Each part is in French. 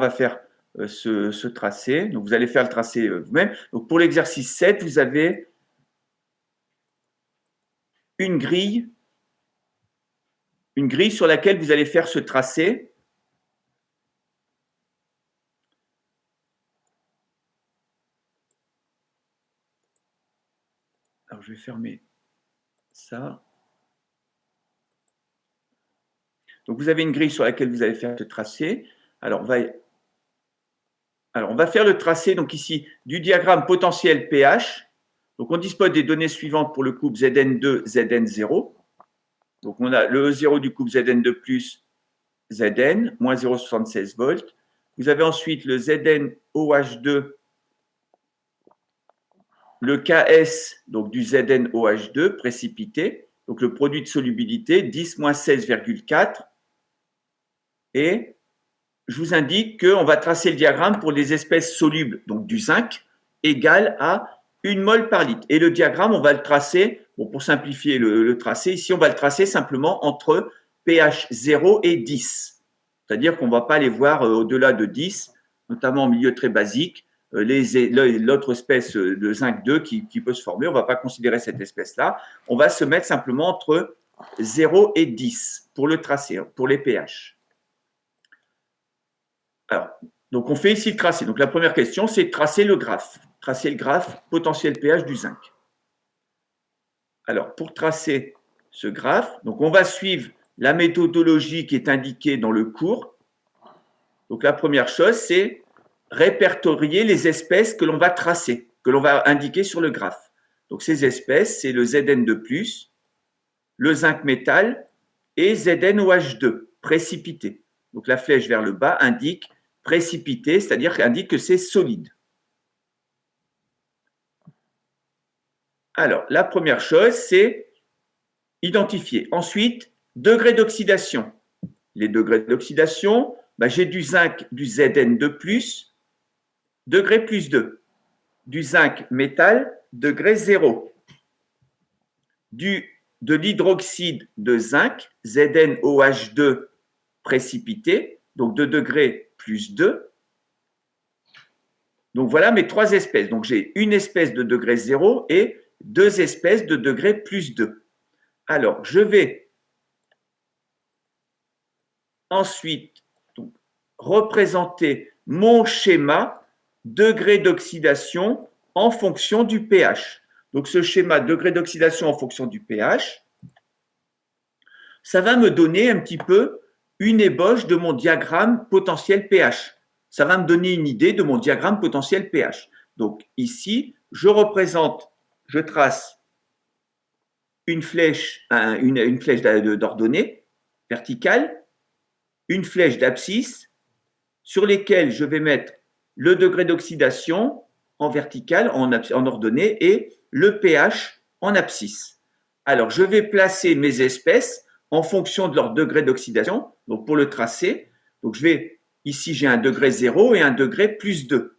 va faire ce tracé. Donc, vous allez faire le tracé vous-même. Donc, pour l'exercice 7, vous avez une grille sur laquelle vous allez faire ce tracé. Alors, je vais fermer ça. Donc, vous avez une grille sur laquelle vous allez faire ce tracé. Alors, on va faire le tracé, donc ici, du diagramme potentiel pH. Donc, on dispose des données suivantes pour le couple Zn2, Zn0. Donc, on a le E0 du couple Zn2 plus Zn, moins 0,76 volts. Vous avez ensuite le ZnOH2, le Ks, donc du ZnOH2 précipité, donc le produit de solubilité, 10 moins 16,4. Et je vous indique qu'on va tracer le diagramme pour les espèces solubles, donc du zinc, égal à 1 mol par litre. Et le diagramme, on va le tracer, bon, pour simplifier le tracé, ici, on va le tracer simplement entre pH 0 et 10. C'est-à-dire qu'on ne va pas les voir au-delà de 10, notamment en milieu très basique. L'autre espèce de zinc 2 qui peut se former, on ne va pas considérer cette espèce-là. On va se mettre simplement entre 0 et 10 pour le tracé, pour les pH. Alors, donc on fait ici le tracé. Donc la première question, c'est de tracer le graphe. Tracer le graphe potentiel pH du zinc. Alors, pour tracer ce graphe, donc on va suivre la méthodologie qui est indiquée dans le cours. Donc la première chose, c'est répertorier les espèces que l'on va tracer, que l'on va indiquer sur le graphe. Donc ces espèces, c'est le Zn2+, le zinc métal et ZnOH2, précipité. Donc la flèche vers le bas indique précipité, c'est-à-dire qu'elle indique que c'est solide. Alors, la première chose, c'est identifier. Ensuite, degré d'oxydation. Les degrés d'oxydation, j'ai du zinc, du Zn2+, degré plus 2. Du zinc métal, degré 0. De l'hydroxyde de zinc, ZnOH2 précipité, donc 2 degrés plus 2. Donc voilà mes 3 espèces. Donc j'ai une espèce de degré 0 et 2 espèces de degré plus 2. Alors je vais ensuite représenter mon schéma degré d'oxydation en fonction du pH. Donc ce schéma degré d'oxydation en fonction du pH, ça va me donner un petit peu une ébauche de mon diagramme potentiel pH. Ça va me donner une idée de mon diagramme potentiel pH. Donc ici, je trace une flèche d'ordonnée verticale, une flèche d'abscisse sur lesquelles je vais mettre le degré d'oxydation en verticale, en ordonnée, et le pH en abscisse. Alors, je vais placer mes espèces en fonction de leur degré d'oxydation. Donc, pour le tracer, ici, j'ai un degré 0 et un degré plus 2.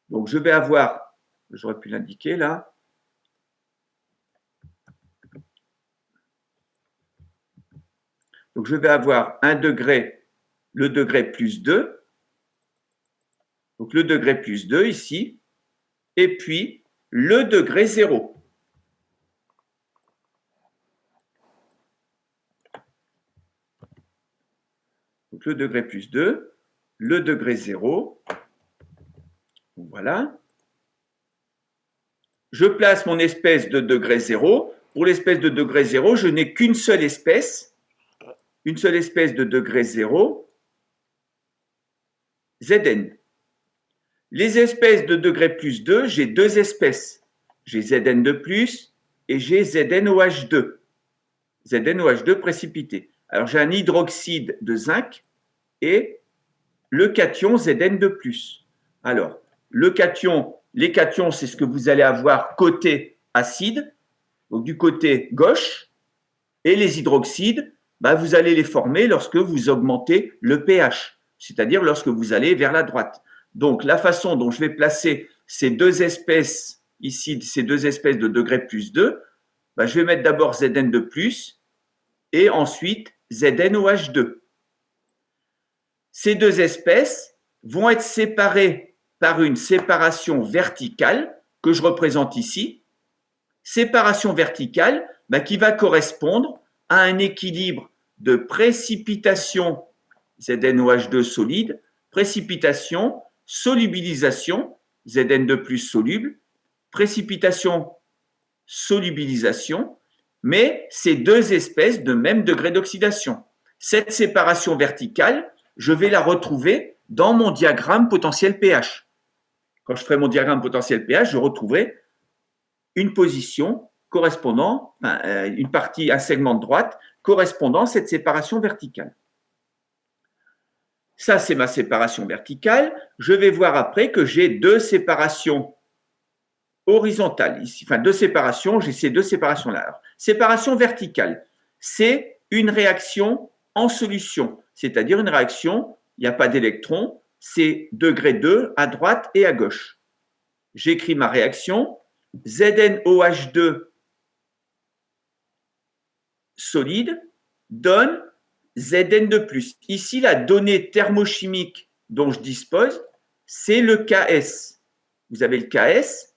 Donc, je vais avoir, j'aurais pu l'indiquer là, donc je vais avoir un degré, le degré plus 2, donc le degré plus 2 ici, et puis le degré 0. Donc le degré plus 2, le degré 0. Voilà. Je place mon espèce de degré 0. Pour l'espèce de degré 0, je n'ai qu'une seule espèce de degré 0, Zn. Les espèces de degré plus 2, j'ai 2 espèces. J'ai Zn2+, et j'ai ZnOH2. ZnOH2 précipité. Alors j'ai un hydroxyde de zinc et le cation Zn2+. Alors, les cations, c'est ce que vous allez avoir côté acide, donc du côté gauche, et les hydroxydes, vous allez les former lorsque vous augmentez le pH, c'est-à-dire lorsque vous allez vers la droite. Donc, la façon dont je vais placer ces 2 espèces ici, ces 2 espèces de degré plus 2, je vais mettre d'abord Zn2+, et ensuite ZnOH2. Ces 2 espèces, vont être séparés par une séparation verticale que je représente ici. Séparation verticale qui va correspondre à un équilibre de précipitation ZnOH2 solide, précipitation, solubilisation, Zn2 plus soluble, précipitation, solubilisation, mais c'est deux espèces de même degré d'oxydation. Cette séparation verticale, je vais la retrouver dans mon diagramme potentiel pH. Quand je ferai mon diagramme potentiel pH, je retrouverai une position correspondant, une partie, un segment de droite correspondant à cette séparation verticale. Ça, c'est ma séparation verticale. Je vais voir après que j'ai deux séparations horizontales. Ici, enfin, deux séparations, j'ai ces deux séparations-là. Alors, séparation verticale, c'est une réaction en solution, c'est-à-dire une réaction, il n'y a pas d'électrons, c'est degré 2 à droite et à gauche. J'écris ma réaction, ZnOH2 solide donne Zn2+. Ici, la donnée thermochimique dont je dispose, c'est le Ks. Vous avez le Ks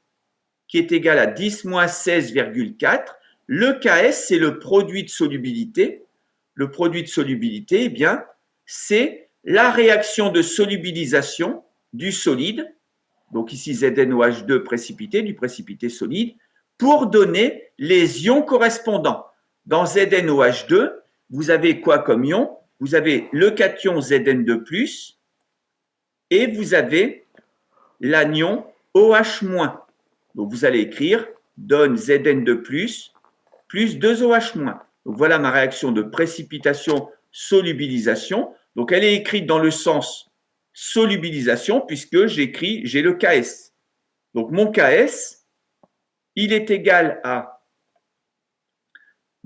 qui est égal à 10-16,4. Le Ks, c'est le produit de solubilité. Le produit de solubilité, eh bien, c'est la réaction de solubilisation du solide, donc ici ZnOH2 précipité, du précipité solide, pour donner les ions correspondants. Dans ZnOH2, vous avez quoi comme ion? Vous avez le cation Zn2+, et vous avez l'anion OH-. Donc vous allez écrire donne Zn2+, plus 2OH-. Donc voilà ma réaction de précipitation-solubilisation. Donc elle est écrite dans le sens solubilisation puisque j'ai le Ks. Donc mon Ks, il est égal à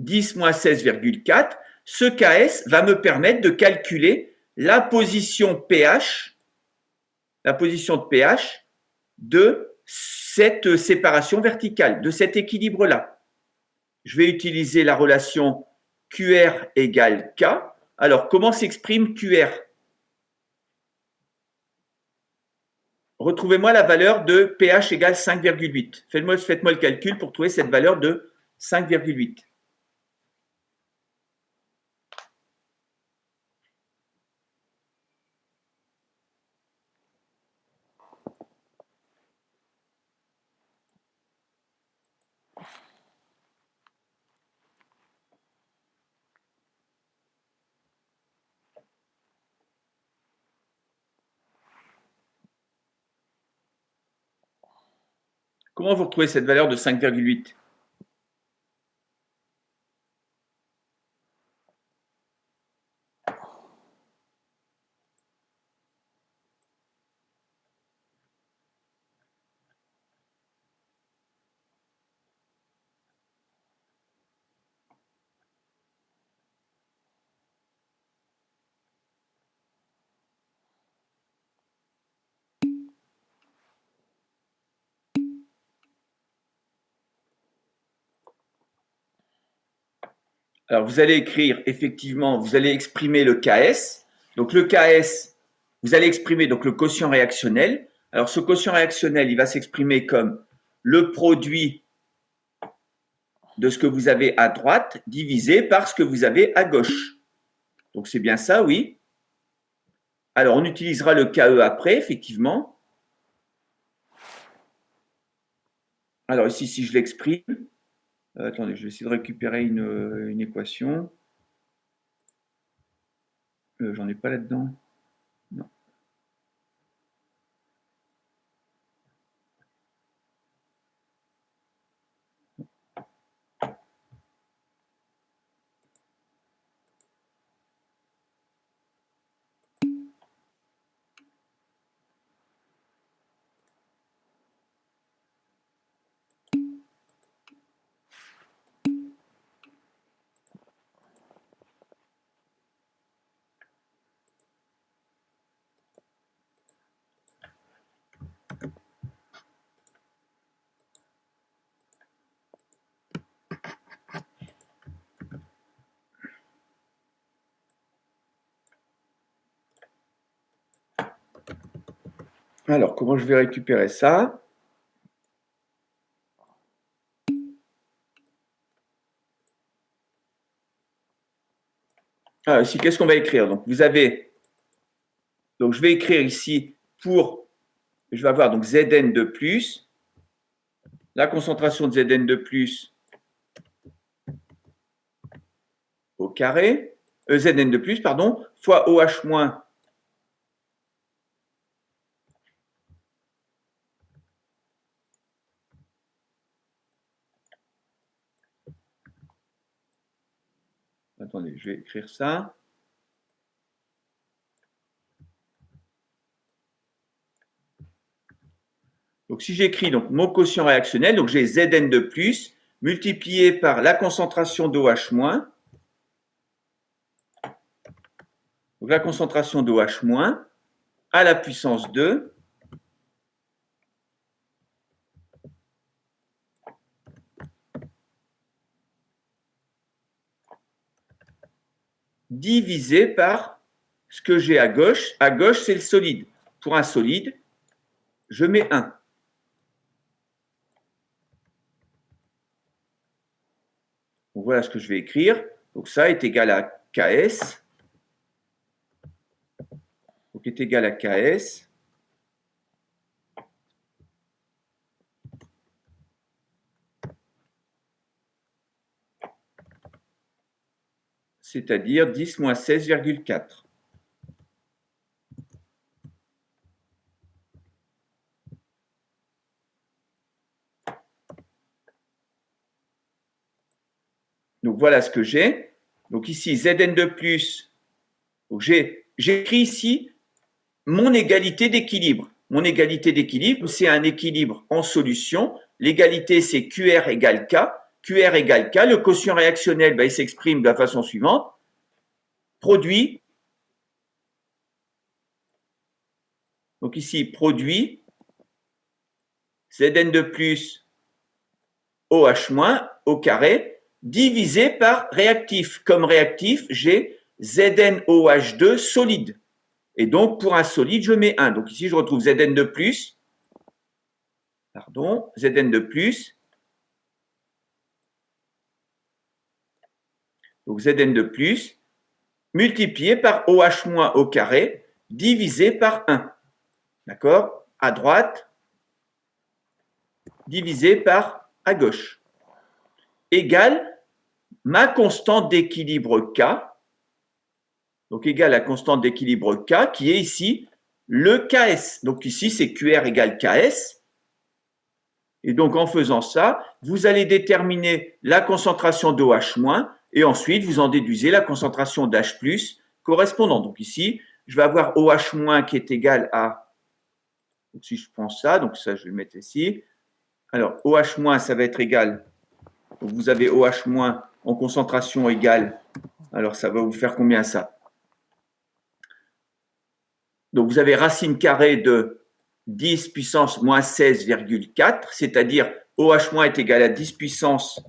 10-16,4. Ce Ks va me permettre de calculer la position pH, la position de pH de cette séparation verticale, de cet équilibre-là. Je vais utiliser la relation QR égale K. Alors, comment s'exprime QR? Retrouvez-moi la valeur de pH égale 5,8. Faites-moi le calcul pour trouver cette valeur de 5,8. Comment vous retrouvez cette valeur de 5,8? Alors, vous allez écrire, effectivement, vous allez exprimer le Ks. Donc, le Ks, vous allez exprimer donc le quotient réactionnel. Alors, ce quotient réactionnel, il va s'exprimer comme le produit de ce que vous avez à droite divisé par ce que vous avez à gauche. Donc, c'est bien ça, oui. Alors, on utilisera le KE après, effectivement. Alors, ici, si je l'exprime, attendez, je vais essayer de récupérer une équation. J'en ai pas là-dedans. Non. Alors, comment je vais récupérer ça? Ah, ici, qu'est-ce qu'on va écrire? Donc, vous avez, donc je vais écrire ici je vais avoir donc Zn de plus, la concentration de Zn de plus au carré, Zn de plus, pardon, fois OH moins. Attendez, je vais écrire ça. Donc, si j'écris donc mon quotient réactionnel, donc j'ai Zn de plus multiplié par la concentration d'OH moins. Donc, la concentration d'OH moins à la puissance 2 divisé par ce que j'ai à gauche. À gauche, c'est le solide. Pour un solide, je mets 1. Donc, voilà ce que je vais écrire. Donc, ça est égal à Ks. Donc, est égal à Ks. C'est-à-dire 10 moins 16,4. Donc, voilà ce que j'ai. Donc, ici, Zn de plus. J'écris ici mon égalité d'équilibre. Mon égalité d'équilibre, c'est un équilibre en solution. L'égalité, c'est QR égale K. QR égale K. Le quotient réactionnel, il s'exprime de la façon suivante. Produit. Donc ici, produit Zn de plus OH moins au carré divisé par réactif. Comme réactif, j'ai ZnOH2 solide. Et donc, pour un solide, je mets 1. Donc ici, je retrouve Zn de plus. Pardon, Zn de plus. Donc Zn de plus multiplié par OH moins au carré divisé par 1. D'accord? À droite, divisé par à gauche. Égale ma constante d'équilibre K. Donc égale la constante d'équilibre K qui est ici le Ks. Donc ici, c'est QR égale Ks. Et donc en faisant ça, vous allez déterminer la concentration d'OH- et ensuite vous en déduisez la concentration d'H+ correspondant. Donc ici, je vais avoir OH- qui est égal à, donc si je prends ça, donc ça je vais le mettre ici. Alors OH- ça va être égal, donc vous avez OH- en concentration égale, alors ça va vous faire combien ça? Donc vous avez racine carrée de 10 puissance moins 16,4, c'est-à-dire OH- est égal à 10 puissance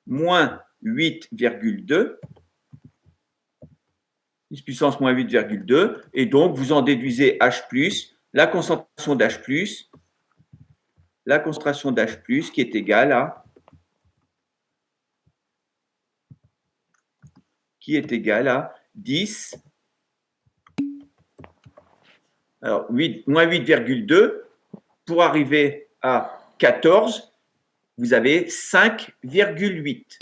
moins 8,2, 10 puissance moins 8,2, et donc vous en déduisez H+, la concentration d'H+, la concentration d'H+, qui est égale à, qui est égal à 10, alors 8, moins 8,2, pour arriver à 14, vous avez 5,8.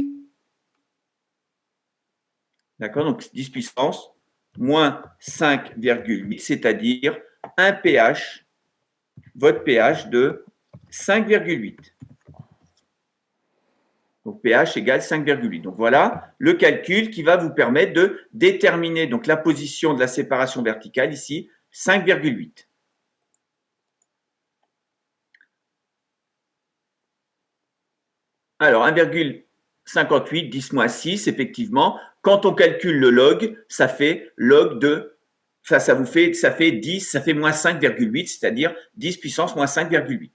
D'accord? Donc 10 puissance moins 5,8, c'est-à-dire un pH, votre pH de 5,8. Donc pH égale 5,8. Donc voilà le calcul qui va vous permettre de déterminer donc la position de la séparation verticale ici, 5,8. Alors 1,58, 10 moins 6, effectivement, quand on calcule le log, ça fait log de, ça fait 10, ça fait moins 5,8, c'est-à-dire 10 puissance moins 5,8.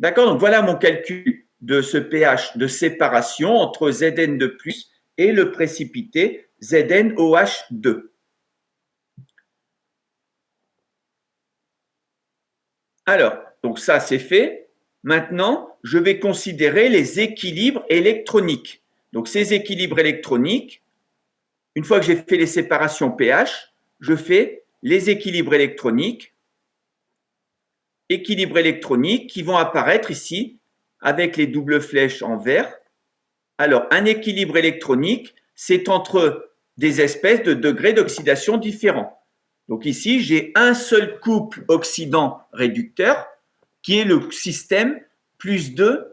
D'accord, donc voilà mon calcul de ce pH de séparation entre Zn de plus et le précipité ZnOH2. Alors, donc ça c'est fait. Maintenant, je vais considérer les équilibres électroniques. Donc ces équilibres électroniques, une fois que j'ai fait les séparations pH, je fais les équilibres électroniques qui vont apparaître ici avec les doubles flèches en vert. Alors, un équilibre électronique, c'est entre des espèces de degrés d'oxydation différents. Donc ici, j'ai un seul couple oxydant-réducteur qui est le système plus 2,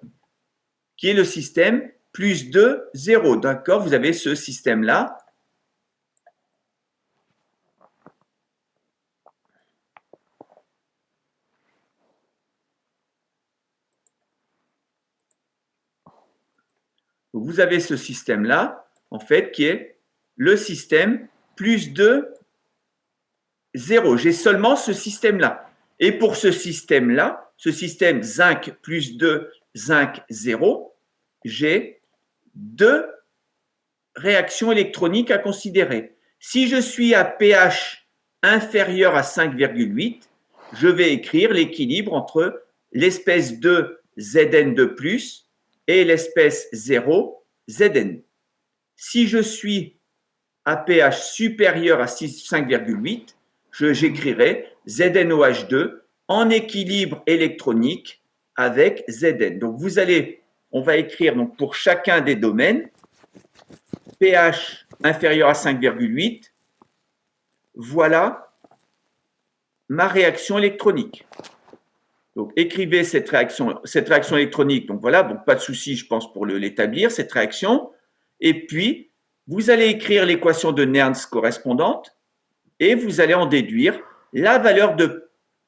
qui est le système plus 2, 0. D'accord? Vous avez ce système-là. Vous avez ce système-là, en fait, qui est le système plus 2, 0. J'ai seulement ce système-là. Et pour ce système-là, ce système zinc plus 2, zinc 0, j'ai deux réactions électroniques à considérer. Si je suis à pH inférieur à 5,8, je vais écrire l'équilibre entre l'espèce 2 Zn2+, et l'espèce 0 Zn. Si je suis à pH supérieur à 5,8, j'écrirai ZnOH2 en équilibre électronique avec Zn. Donc on va écrire donc pour chacun des domaines, pH inférieur à 5,8, voilà ma réaction électronique. Donc, écrivez cette réaction électronique. Donc, voilà, donc pas de souci, je pense, pour l'établir, cette réaction. Et puis, vous allez écrire l'équation de Nernst correspondante et vous allez en déduire la valeur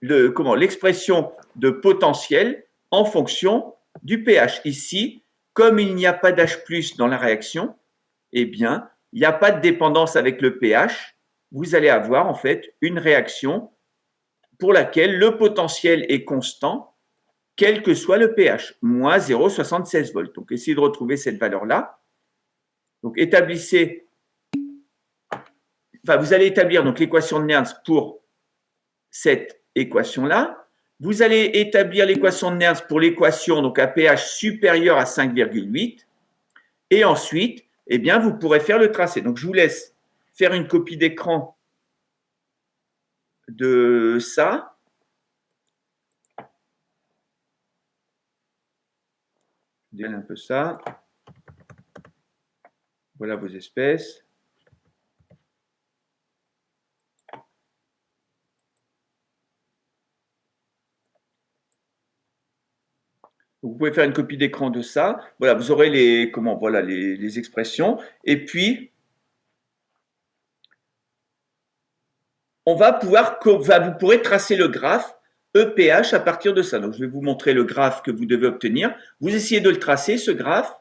l'expression de potentiel en fonction du pH. Ici, comme il n'y a pas d'H+ dans la réaction, eh bien, il n'y a pas de dépendance avec le pH. Vous allez avoir en fait une réaction pour laquelle le potentiel est constant, quel que soit le pH, moins 0,76 volts. Donc, essayez de retrouver cette valeur-là. Donc, vous allez établir donc l'équation de Nernst pour cette équation-là. Vous allez établir l'équation de Nernst pour l'équation donc à pH supérieur à 5,8. Et ensuite, eh bien, vous pourrez faire le tracé. Donc, je vous laisse faire une copie d'écran de ça. Je décale un peu ça. Voilà vos espèces. Vous pouvez faire une copie d'écran de ça. Voilà, vous aurez les expressions. Et puis, vous pourrez tracer le graphe EPH à partir de ça. Donc, je vais vous montrer le graphe que vous devez obtenir. Vous essayez de le tracer, ce graphe.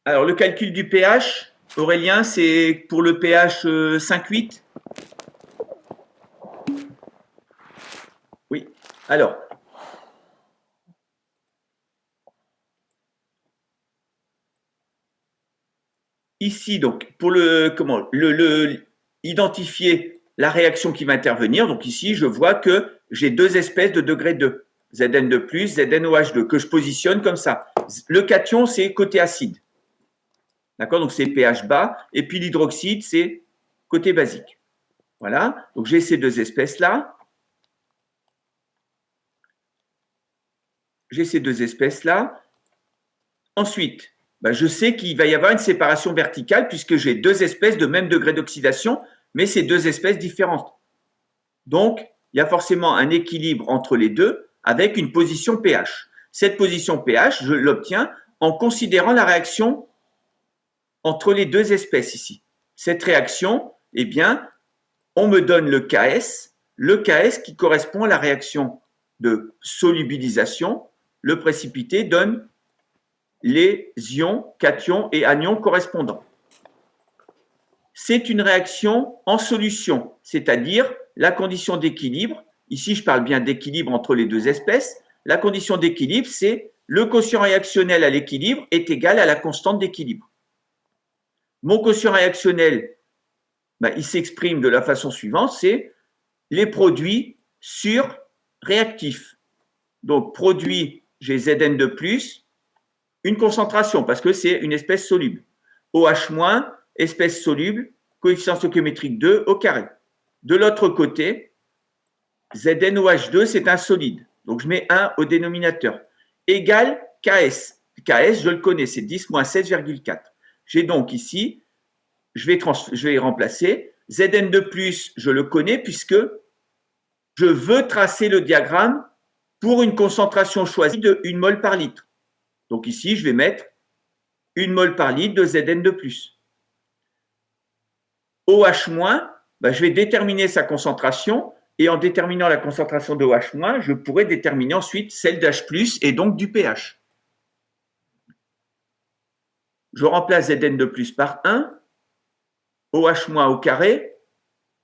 Alors, le calcul du pH, Aurélien, c'est pour le pH 5,8 ? Oui. Alors, ici, donc, pour identifier la réaction qui va intervenir, donc ici, je vois que j'ai deux espèces de degré 2, Zn2+, ZnOH2, que je positionne comme ça. Le cation, c'est côté acide. D'accord? Donc, c'est pH bas. Et puis, l'hydroxyde, c'est côté basique. Voilà. Donc, j'ai ces deux espèces-là. Ensuite, je sais qu'il va y avoir une séparation verticale puisque j'ai deux espèces de même degré d'oxydation, mais c'est deux espèces différentes. Donc, il y a forcément un équilibre entre les deux avec une position pH. Cette position pH, je l'obtiens en considérant la réaction entre les deux espèces ici. Cette réaction, eh bien, on me donne le KS qui correspond à la réaction de solubilisation. Le précipité donne les ions, cations et anions correspondants. C'est une réaction en solution, c'est-à-dire la condition d'équilibre. Ici, je parle bien d'équilibre entre les deux espèces. La condition d'équilibre, c'est le quotient réactionnel à l'équilibre est égal à la constante d'équilibre. Mon quotient réactionnel, ben, il s'exprime de la façon suivante, c'est les produits sur réactifs. Donc, produit, j'ai Zn de plus, une concentration, parce que c'est une espèce soluble. OH-, espèce soluble, coefficient stoichiométrique 2 au carré. De l'autre côté, ZnOH2, c'est un solide. Donc, je mets 1 au dénominateur. Égal Ks. Ks, je le connais, c'est 10 moins 16,4. J'ai donc ici, je vais remplacer. Zn de plus, je le connais puisque je veux tracer le diagramme pour une concentration choisie de 1 mol par litre. Donc ici, je vais mettre 1 mol par litre de Zn de plus. OH-, ben, je vais déterminer sa concentration et en déterminant la concentration de OH-, je pourrais déterminer ensuite celle d'H+, et donc du pH. Je remplace Zn de plus par 1, OH- au carré,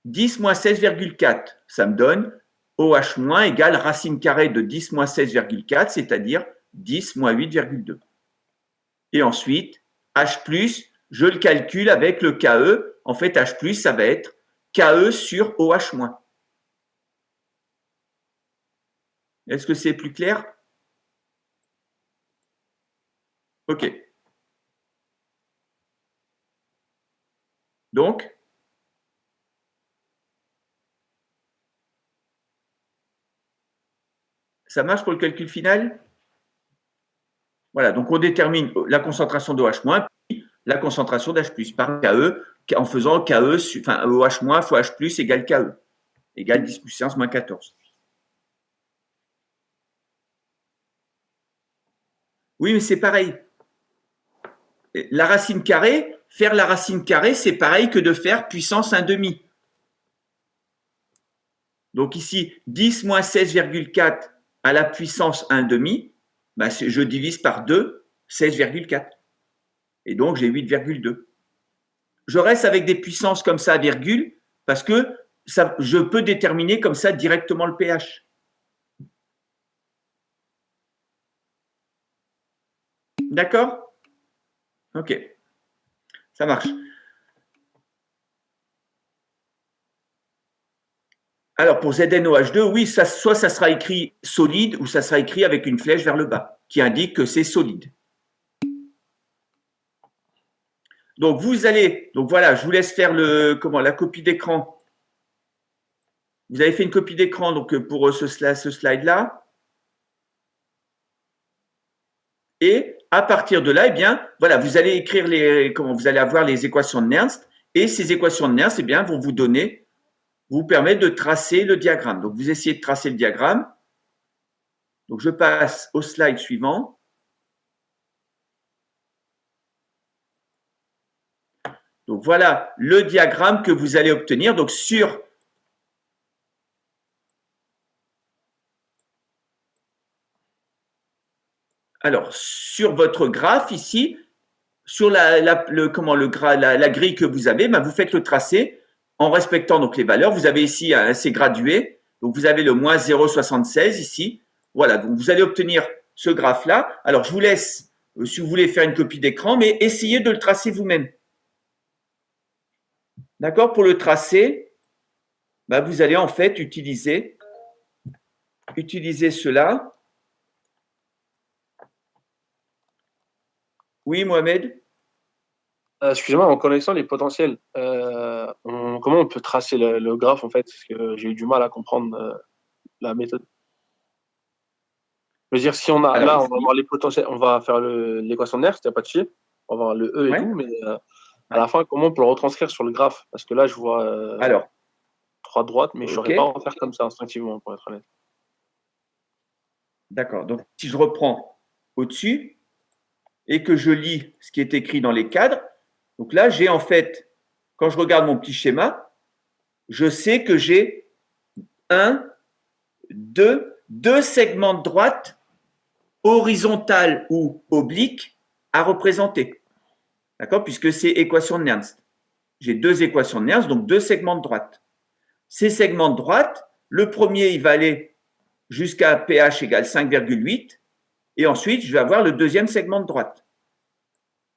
10 moins 16,4, ça me donne OH- égale racine carrée de 10 moins 16,4, c'est-à-dire 10 moins 8,2. Et ensuite, H+, je le calcule avec le KE. En fait, H+, ça va être KE sur OH-. Est-ce que c'est plus clair? OK. Donc, ça marche pour le calcul final? Voilà, donc on détermine la concentration d'OH-, puis la concentration d'H+, par KE, en faisant KE, enfin OH- fois H+, égale KE, égale 10 puissance moins 14. Oui, mais c'est pareil. La racine carrée, faire la racine carrée, c'est pareil que de faire puissance 1/2. Donc ici, 10 moins 16,4 à la puissance 1/2, ben je divise par 2, 16,4. Et donc, j'ai 8,2. Je reste avec des puissances comme ça, virgule, parce que ça, je peux déterminer comme ça directement le pH. D'accord? Ok, ça marche. Alors, pour ZnOH2, oui, soit ça sera écrit solide ou ça sera écrit avec une flèche vers le bas qui indique que c'est solide. Donc, donc voilà, je vous laisse faire la copie d'écran. Vous avez fait une copie d'écran donc pour ce slide-là. Et à partir de là, eh bien, voilà, vous allez écrire vous allez avoir les équations de Nernst. Et ces équations de Nernst, eh bien, vont vous permettre de tracer le diagramme. Donc, vous essayez de tracer le diagramme. Donc, je passe au slide suivant. Donc, voilà le diagramme que vous allez obtenir. Donc, sur votre graphe ici, sur la grille que vous avez, ben, vous faites le tracé en respectant donc les valeurs. Vous avez ici c'est gradué. Donc, vous avez le moins 0,76 ici. Voilà, donc vous allez obtenir ce graphe-là. Alors, je vous laisse, si vous voulez faire une copie d'écran, mais essayez de le tracer vous-même. D'accord? Pour le tracer, ben, vous allez en fait utiliser cela. Oui, Mohamed? Excusez-moi, en connaissant les potentiels, comment on peut tracer le graphe en fait? Parce que j'ai eu du mal à comprendre la méthode. Je veux dire, si on a Alors, là, on ici, va voir les potentiels, on va faire l'équation de Nernst, il n'y a pas de chier. On va voir le E et ouais, tout, mais à ouais. la fin, comment on peut le retranscrire sur le graphe? Parce que là, je vois Alors, 3 droites, mais je ne ok, saurais pas en faire comme ça instinctivement, pour être honnête. d'accord. Donc, si je reprends au-dessus et que je lis ce qui est écrit dans les cadres, donc là, j'ai en fait, quand je regarde mon petit schéma, je sais que j'ai deux segments de droite horizontales ou obliques à représenter. D'accord? Puisque c'est équation de Nernst. J'ai deux équations de Nernst, donc deux segments de droite. Ces segments de droite, le premier, il va aller jusqu'à pH égale 5,8 et ensuite, je vais avoir le deuxième segment de droite.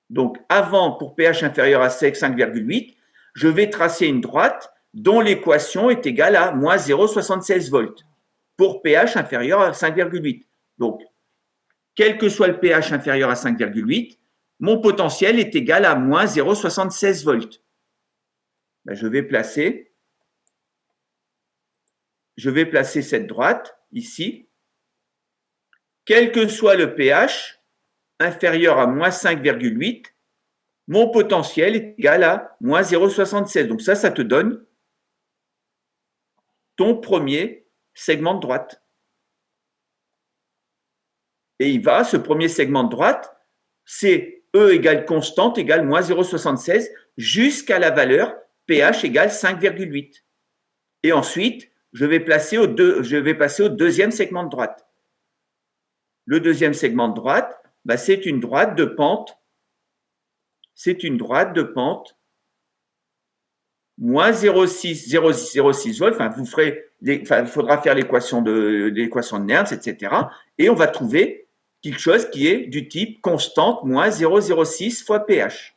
Donc, avant, pour pH inférieur à 5,8, je vais tracer une droite dont l'équation est égale à moins 0,76 volts pour pH inférieur à 5,8. Donc, quel que soit le pH inférieur à 5,8, mon potentiel est égal à moins 0,76 volts. Ben, je vais placer cette droite ici. Quel que soit le pH inférieur à moins 5,8, mon potentiel est égal à moins 0,76. Donc ça te donne ton premier segment de droite. Et ce premier segment de droite, c'est E égale constante égale moins 0,76 jusqu'à la valeur pH égale 5,8. Et ensuite, je vais passer au deuxième segment de droite. Le deuxième segment de droite, c'est une droite de pente. C'est une droite de pente moins 0,6 volts. Enfin, il faudra faire l'équation de Nernst, etc. Et on va trouver quelque chose qui est du type constante moins 0,06 fois pH.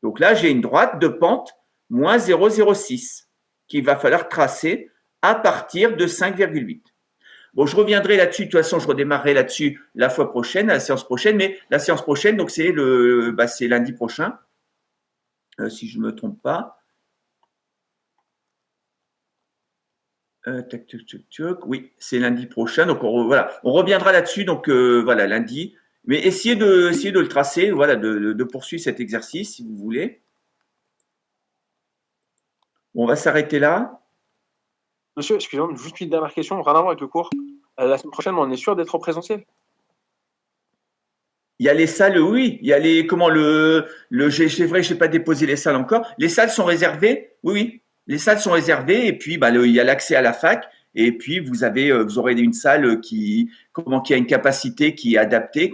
Donc là, j'ai une droite de pente moins 0,06 qu'il va falloir tracer à partir de 5,8. Bon, je reviendrai là-dessus. De toute façon, je redémarrerai là-dessus la fois prochaine, la séance prochaine. Mais la séance prochaine, donc c'est lundi prochain, si je ne me trompe pas. Oui, c'est lundi prochain. Donc on reviendra là-dessus. Donc lundi. Mais essayez de le tracer. Voilà, de poursuivre cet exercice si vous voulez. Bon, on va s'arrêter là. Monsieur, excusez-moi, juste une dernière question, rien à voir avec le cours. La semaine prochaine, on est sûr d'être en présentiel? Il y a les salles, oui. Il y a les c'est vrai, je n'ai pas déposé les salles encore. Les salles sont réservées, oui. Les salles sont réservées et puis il y a l'accès à la fac et puis vous aurez une salle qui a une capacité qui est adaptée,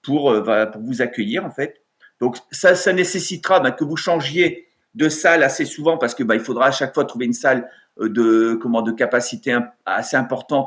pour vous accueillir en fait. Donc ça nécessitera que vous changiez de salle assez souvent parce que il faudra à chaque fois trouver une salle de capacité assez importante